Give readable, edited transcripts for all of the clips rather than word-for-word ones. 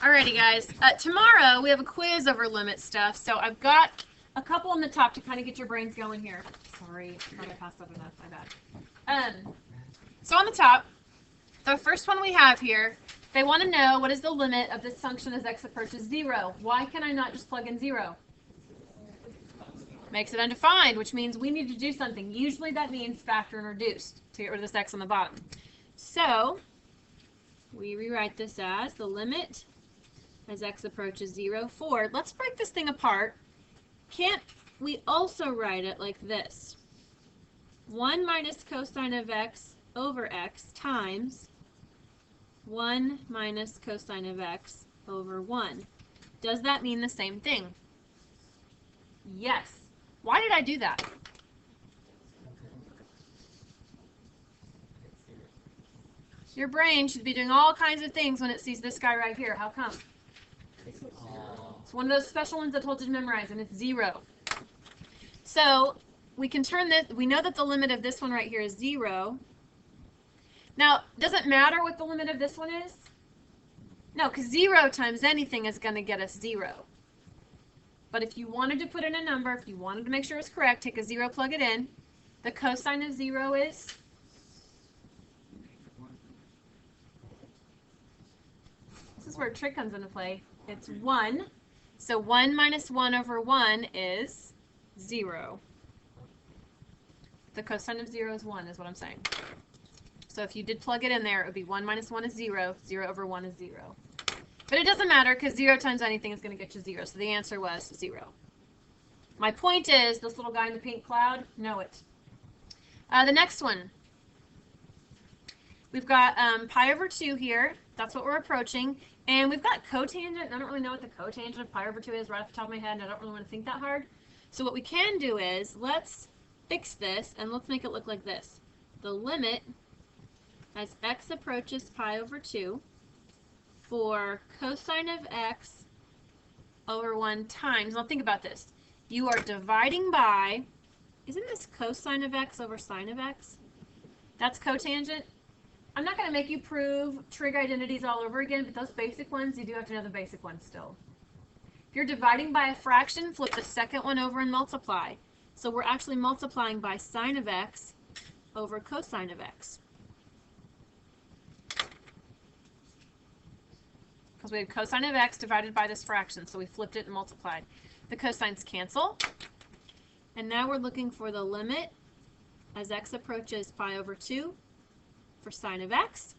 Alrighty, guys. Tomorrow we have a quiz over limit stuff, so I've got a couple on the top to kind of get your brains going here. Sorry, I thought I passed up enough. My bad. So on the top, the first one we have here, they want to know what is the limit of this function as x approaches 0. Why can I not just plug in 0? Makes it undefined, which means we need to do something. Usually that means factor and reduce to get rid of this x on the bottom. So we rewrite this as the limit as x approaches 0 for, let's break this thing apart. Can't we also write it like this? 1 minus cosine of x over x times 1 minus cosine of x over 1. Does that mean the same thing? Yes. Why did I do that? Your brain should be doing all kinds of things when it sees this guy right here. How come? It's one of those special ones I told you to memorize, and it's 0. So we can turn this, we know that the limit of this one right here is 0. Now, does it matter what the limit of this one is? No, because 0 times anything is going to get us 0. But if you wanted to put in a number, if you wanted to make sure it's correct, take a 0, plug it in. The cosine of 0 is? This is where a trick comes into play. It's 1. So 1 minus 1 over 1 is 0. The cosine of 0 is 1 is what I'm saying. So if you did plug it in there, it would be 1 minus 1 is 0. 0 over 1 is 0. But it doesn't matter because 0 times anything is going to get you 0. So the answer was 0. My point is, this little guy in the pink cloud, know it. The next one. We've got pi over 2 here. That's what we're approaching. And we've got cotangent. I don't really know what the cotangent of pi over 2 is right off the top of my head, and I don't really want to think that hard. So what we can do is, let's fix this, and let's make it look like this. The limit as x approaches pi over 2 for cosine of x over 1 times, now think about this. You are dividing by, isn't this cosine of x over sine of x? That's cotangent. I'm not going to make you prove trig identities all over again, but those basic ones, you do have to know the basic ones still. If you're dividing by a fraction, flip the second one over and multiply. So we're actually multiplying by sine of x over cosine of x. Because we have cosine of x divided by this fraction, so we flipped it and multiplied. The cosines cancel. And now we're looking for the limit as x approaches pi over 2 for sine of x.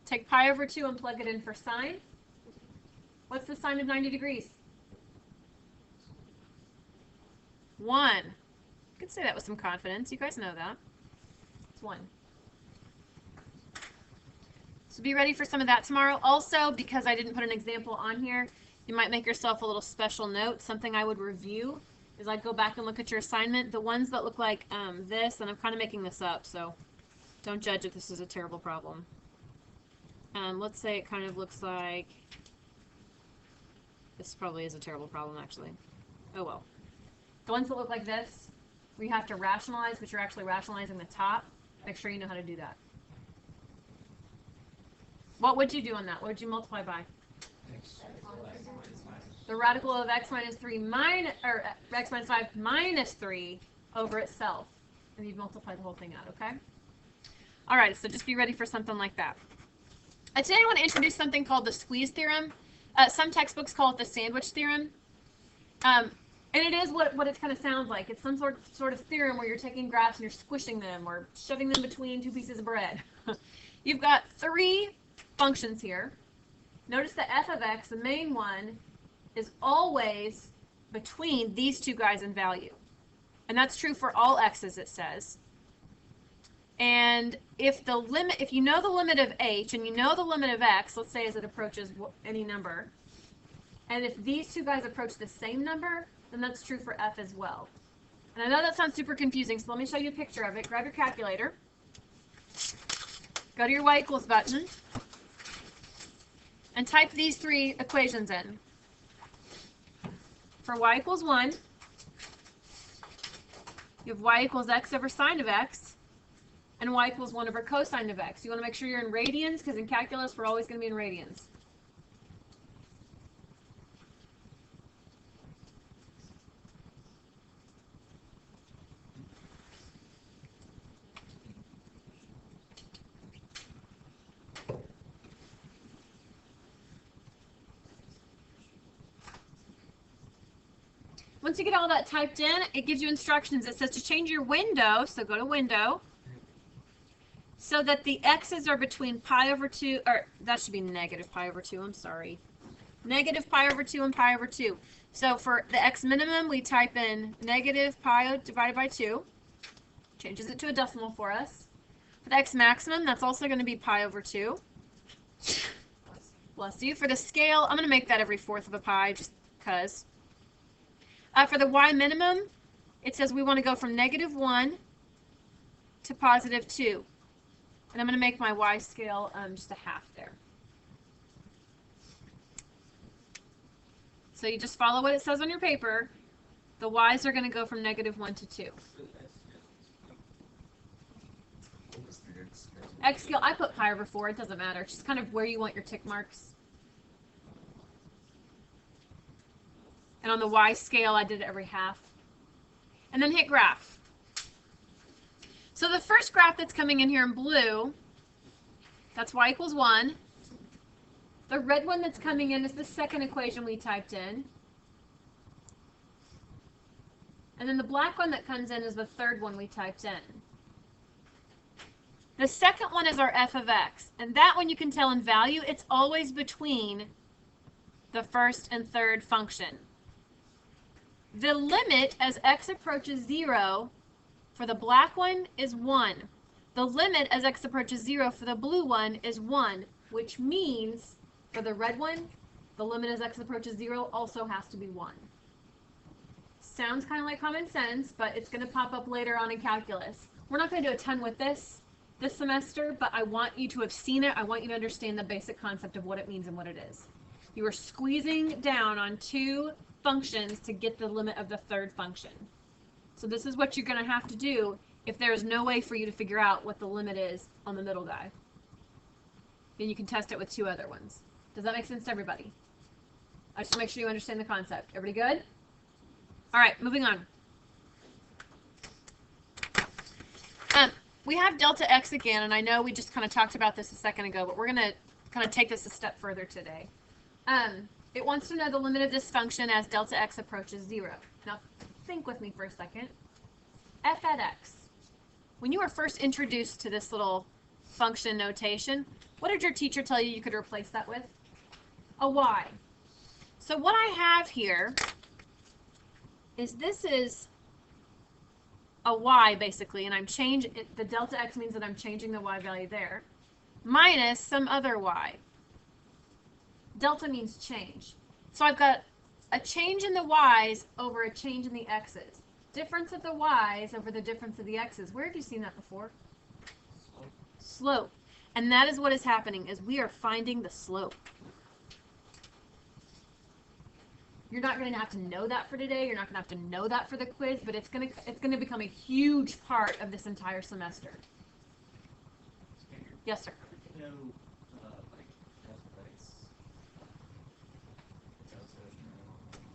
Take pi over 2 and plug it in for sine. What's the sine of 90 degrees? 1. You can say that with some confidence. You guys know that. It's 1. So be ready for some of that tomorrow. Also, because I didn't put an example on here, you might make yourself a little special note. Something I would review is I'd go back and look at your assignment. The ones that look like this, and I'm kind of making this up, so don't judge if this is a terrible problem. Let's say it kind of looks like, this probably is a terrible problem actually. Oh well. The ones that look like this, where you have to rationalize, but you're actually rationalizing the top, make sure you know how to do that. What would you do on that? What would you multiply by? The radical of x minus 3 minus, or x minus 5 minus 3 over itself. And you'd multiply the whole thing out, okay? All right, so just be ready for something like that. Today I want to introduce something called the Squeeze Theorem. Some textbooks call it the Sandwich Theorem. And it is what it kind of sounds like. It's some sort of theorem where you're taking graphs and you're squishing them or shoving them between 2 pieces of bread. You've got 3 functions here. Notice the f of x, the main one, is always between these 2 guys in value. And that's true for all x's, it says. And if you know the limit of h and you know the limit of x, let's say as it approaches any number, and if these 2 guys approach the same number, then that's true for f as well. And I know that sounds super confusing, so let me show you a picture of it. Grab your calculator. Go to your y equals button. And type these 3 equations in. For y equals 1, you have y equals x over sine of x. And y equals 1 over cosine of x. You want to make sure you're in radians, because in calculus, we're always going to be in radians. Once you get all that typed in, it gives you instructions. It says to change your window, so go to window, so that the x's are between pi over 2, or that should be negative pi over 2, I'm sorry. Negative pi over 2 and pi over 2. So for the x minimum, we type in negative pi divided by 2. Changes it to a decimal for us. For the x maximum, that's also going to be pi over 2. Bless you. For the scale, I'm going to make that every fourth of a pi, just because. For the y minimum, it says we want to go from negative 1 to positive 2. And I'm going to make my y scale just a half there. So you just follow what it says on your paper. The y's are going to go from negative 1 to 2. X scale, I put pi over 4. It doesn't matter. It's just kind of where you want your tick marks. And on the y scale, I did it every half. And then hit graph. So the first graph that's coming in here in blue, that's y equals 1. The red one that's coming in is the second equation we typed in. And then the black one that comes in is the third one we typed in. The second one is our f of x. And that one you can tell in value, it's always between the first and third function. The limit as x approaches 0 for the black one is 1. The limit as x approaches 0 for the blue one is 1, which means for the red one, the limit as x approaches 0 also has to be 1. Sounds kind of like common sense, but it's going to pop up later on in calculus. We're not going to do a ton with this semester, but I want you to have seen it. I want you to understand the basic concept of what it means and what it is. You are squeezing down on two functions to get the limit of the third function. So this is what you're going to have to do if there is no way for you to figure out what the limit is on the middle guy. Then you can test it with two other ones. Does that make sense to everybody? I just want to make sure you understand the concept. Everybody good? All right, moving on. We have delta x again, and I know we just kind of talked about this a second ago, but we're going to kind of take this a step further today. It wants to know the limit of this function as delta x approaches 0. Now, think with me for a second. F at x. When you were first introduced to this little function notation, what did your teacher tell you could replace that with? A y. So what I have here is this is a y basically, and I'm changing the delta x means that I'm changing the y value there, minus some other y. Delta means change. So I've got a change in the y's over a change in the x's. Difference of the y's over the difference of the x's. Where have you seen that before? Slope. And that is what is happening, is we are finding the slope. You're not going to have to know that for today. You're not going to have to know that for the quiz, but it's going to become a huge part of this entire semester. Yes, sir. You know, like mathematics,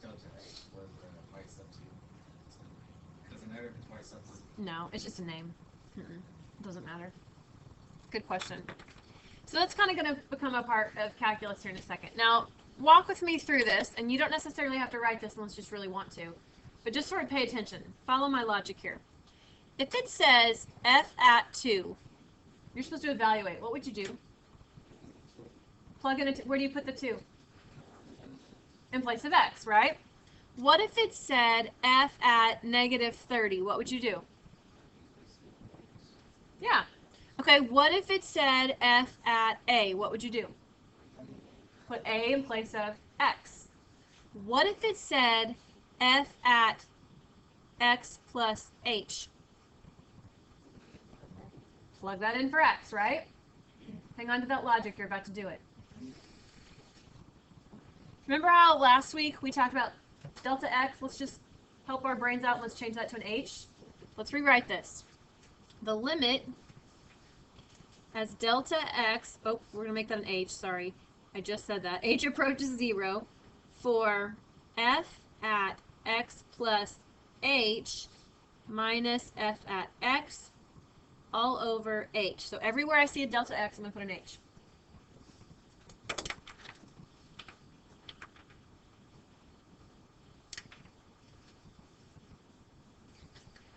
delta x was y sub 2. Does it matter if it's y sub 2? No, it's just a name. It doesn't matter. Good question. So that's kind of going to become a part of calculus here in a second. Now, walk with me through this, and you don't necessarily have to write this unless you just really want to, but just sort of pay attention. Follow my logic here. If it says f at 2, you're supposed to evaluate. What would you do? Plug in where do you put the 2? In place of x, right? What if it said f at negative 30? What would you do? Yeah. Okay, what if it said f at a? What would you do? Put a in place of x. What if it said f at x plus h? Plug that in for x, right? Hang on to that logic, you're about to do it. Remember how last week we talked about delta x? Let's just help our brains out. Let's change that to an h. Let's rewrite this. The limit as delta x, oh, we're going to make that an h, sorry. I just said that. H approaches 0 for f at x plus h minus f at x all over h. So everywhere I see a delta x, I'm going to put an h.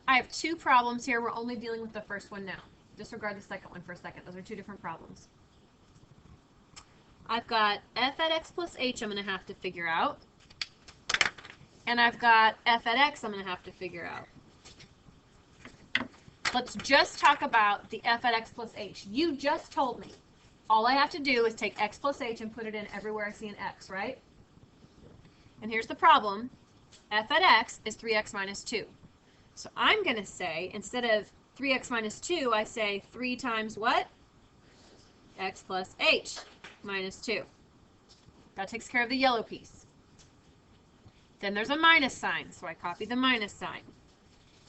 I have two problems here. We're only dealing with the first one now. Disregard the second one for a second. Those are two different problems. I've got f at x plus h I'm going to have to figure out. And I've got f at x I'm going to have to figure out. Let's just talk about the f at x plus h. You just told me all I have to do is take x plus h and put it in everywhere I see an x, right? And here's the problem. F at x is 3x minus 2. So I'm going to say, instead of 3x minus 2, I say 3 times what? X plus h minus 2. That takes care of the yellow piece. Then there's a minus sign, so I copy the minus sign.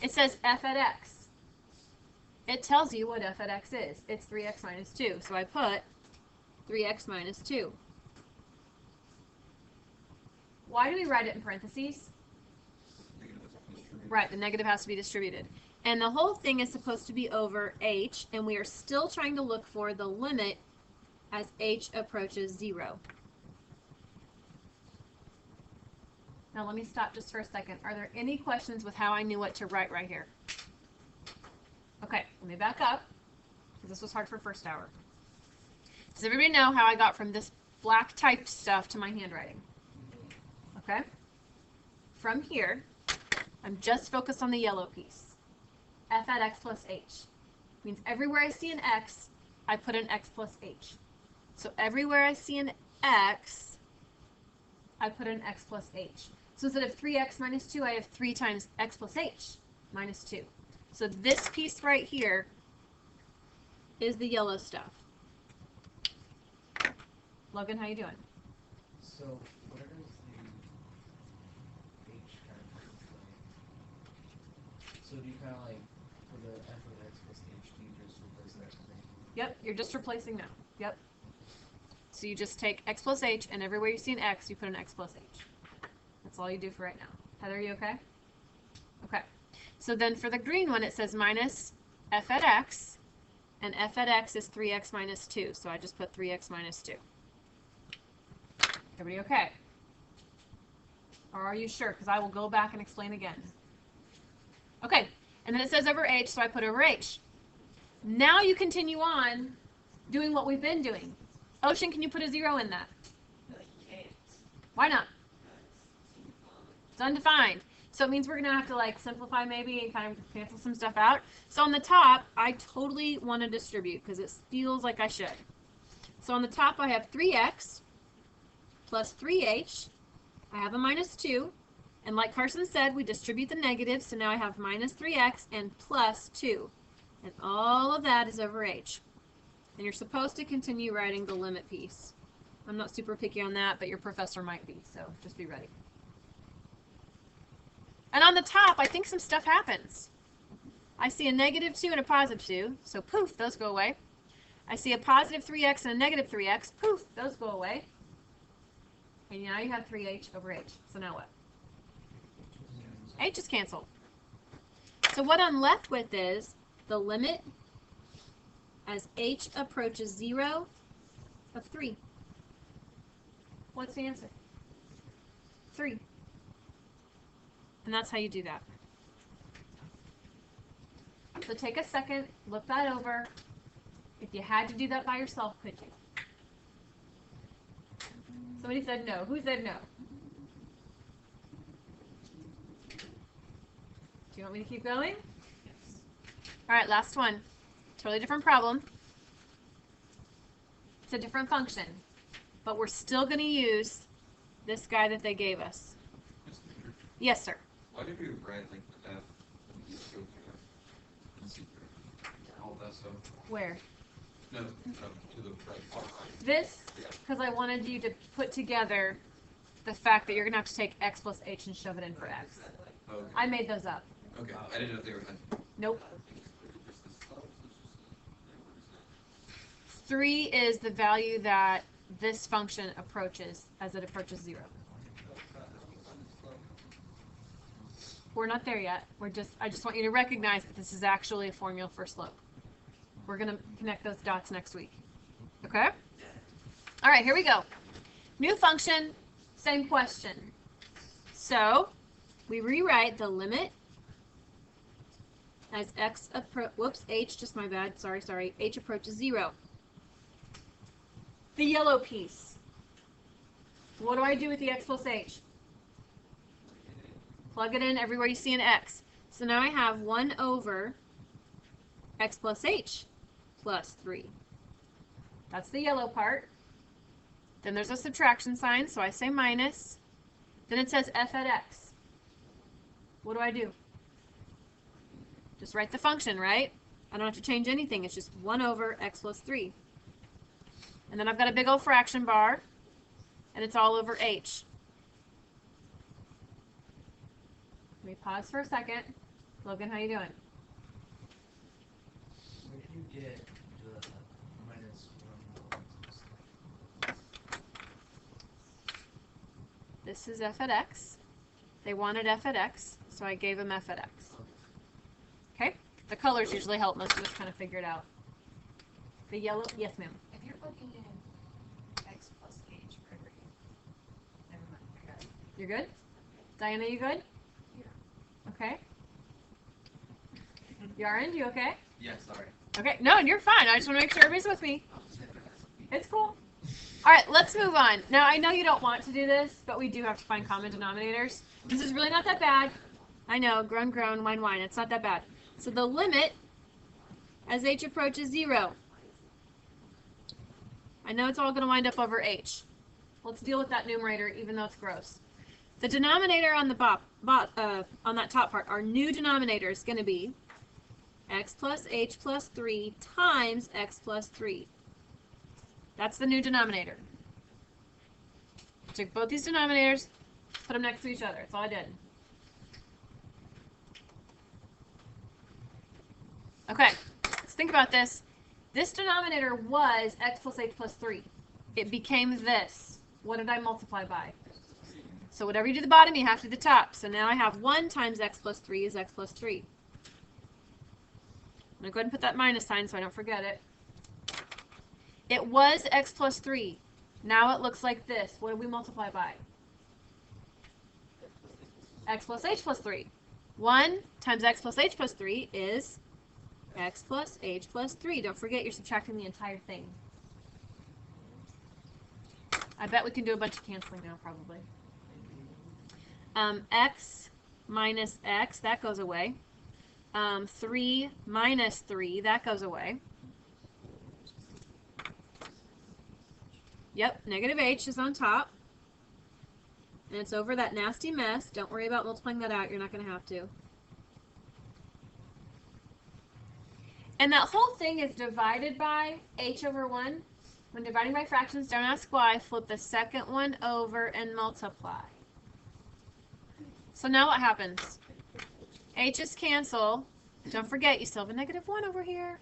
It says f at x. It tells you what f at x is. It's 3x minus 2. So I put 3x minus 2. Why do we write it in parentheses? Right, the negative has to be distributed. And the whole thing is supposed to be over h, and we are still trying to look for the limit as h approaches 0. Now let me stop just for a second. Are there any questions with how I knew what to write right here? Okay, let me back up, because this was hard for first hour. Does everybody know how I got from this black typed stuff to my handwriting? Okay? From here, I'm just focused on the yellow piece. F at x plus h. Means everywhere I see an x, I put an x plus h. So everywhere I see an x, I put an x plus h. So instead of 3x minus 2, I have 3 times x plus h minus 2. So this piece right here is the yellow stuff. Logan, how you doing? So whatever is the h kind of so do you kind of like for the f of x plus h, do you just replace that with a? Yep, you're just replacing now. Yep. So you just take x plus h, and everywhere you see an x, you put an x plus h. That's all you do for right now. Heather, are you okay? Okay. So then for the green one, it says minus f at x, and f at x is 3x minus 2. So I just put 3x minus 2. Everybody okay? Or are you sure? Because I will go back and explain again. Okay. And then it says over h, so I put over h. Now you continue on doing what we've been doing. Ocean, can you put a 0 in that? No, you can't. Why not? It's undefined. So it means we're going to have to like simplify maybe and kind of cancel some stuff out. So on the top, I totally want to distribute because it feels like I should. So on the top, I have 3x plus 3h. I have a minus 2. And like Carson said, we distribute the negatives. So now I have minus 3x and plus 2. And all of that is over h. And you're supposed to continue writing the limit piece. I'm not super picky on that, but your professor might be. So just be ready. And on the top, I think some stuff happens. I see a negative 2 and a positive 2, so poof, those go away. I see a positive 3x and a negative 3x, poof, those go away. And now you have 3h over h. So now what? H is canceled. So what I'm left with is the limit as h approaches 0 of 3. What's the answer? 3. And that's how you do that. So take a second, look that over. If you had to do that by yourself, could you? Somebody said no. Who said no? Do you want me to keep going? Yes. All right, last one. Totally different problem. It's a different function. But we're still going to use this guy that they gave us. Yes, sir. Why did we write like the F and all that stuff? Where? No, to the right. This, because I wanted you to put together the fact that you're going to have to take x plus h and shove it in for x. Okay. I made those up. Okay. I didn't know if they were. Nope. 3 is the value that this function approaches as it approaches 0. We're not there yet. I just want you to recognize that this is actually a formula for slope. We're going to connect those dots next week. Okay? All right, here we go. New function, same question. So we rewrite the limit as h, just my bad, sorry, h approaches 0. The yellow piece. What do I do with the x plus h? Plug it in everywhere you see an x. So now I have 1 over x plus h plus 3. That's the yellow part. Then there's a subtraction sign, so I say minus. Then it says f at x. What do I do? Just write the function, right? I don't have to change anything. It's just 1 over x plus 3. And then I've got a big old fraction bar, and it's all over h. Let me pause for a second. Logan, how you doing? Where did you get the minus 1? This is f at x. They wanted f at x, so I gave them f at x. Okay? The colors usually help most of us kind of figure it out. The yellow, yes ma'am. If you're plugging in x plus h for every, never mind, I got it. You're good? Diana, you good? Yeah. Okay. Yaron, you okay? Yeah, sorry. Okay, no, you're fine. I just want to make sure everybody's with me. It's cool. All right, let's move on. Now, I know you don't want to do this, but we do have to find common denominators. This is really not that bad. I know, groan, groan, whine, whine. It's not that bad. So the limit as h approaches 0. I know it's all going to wind up over h. Let's deal with that numerator, even though it's gross. The denominator on the on that top part, our new denominator is going to be x plus h plus 3 times x plus 3. That's the new denominator. Took both these denominators, put them next to each other. That's all I did. Okay, let's think about this. This denominator was x plus h plus 3. It became this. What did I multiply by? So whatever you do at the bottom, you have to do the top. So now I have 1 times x plus 3 is x plus 3. I'm going to go ahead and put that minus sign so I don't forget it. It was x plus 3. Now it looks like this. What did we multiply by? X plus h plus 3. 1 times x plus h plus 3 is x plus h plus 3. Don't forget you're subtracting the entire thing. I bet we can do a bunch of canceling now, probably. X minus x, that goes away. 3 minus 3, that goes away. Yep, negative h is on top. And it's over that nasty mess. Don't worry about multiplying that out. You're not going to have to. And that whole thing is divided by h over 1. When dividing by fractions, don't ask why. Flip the second one over and multiply. So now what happens? H's cancel. Don't forget, you still have a negative 1 over here.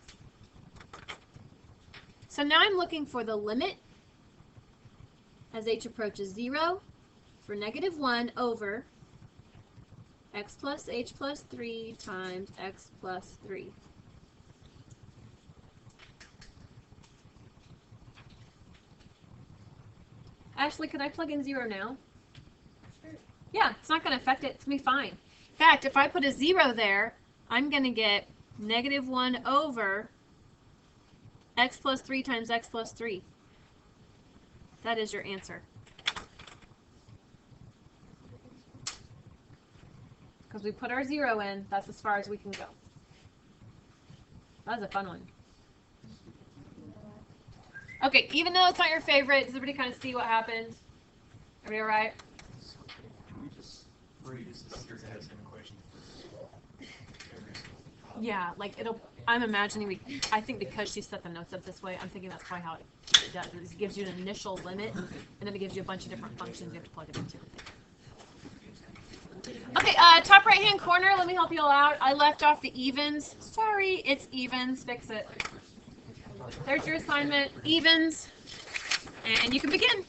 So now I'm looking for the limit as h approaches 0 for negative 1 over x plus h plus 3 times x plus 3. Ashley, could I plug in 0 now? Sure. Yeah, it's not going to affect it. It's going to be fine. In fact, if I put a 0 there, I'm going to get negative 1 over x plus 3 times x plus 3. That is your answer. Because we put our 0 in, that's as far as we can go. That was a fun one. Okay, even though it's not your favorite, does everybody kind of see what happened? Everybody all right? We just read sisters ahead some questions. Yeah, like I'm imagining, I think because she set the notes up this way, I'm thinking that's probably how it does. It gives you an initial limit, and then it gives you a bunch of different functions you have to plug it into. Okay, top right-hand corner, let me help you all out. I left off the evens. Sorry, it's evens. Fix it. There's your assignment, evens, and you can begin.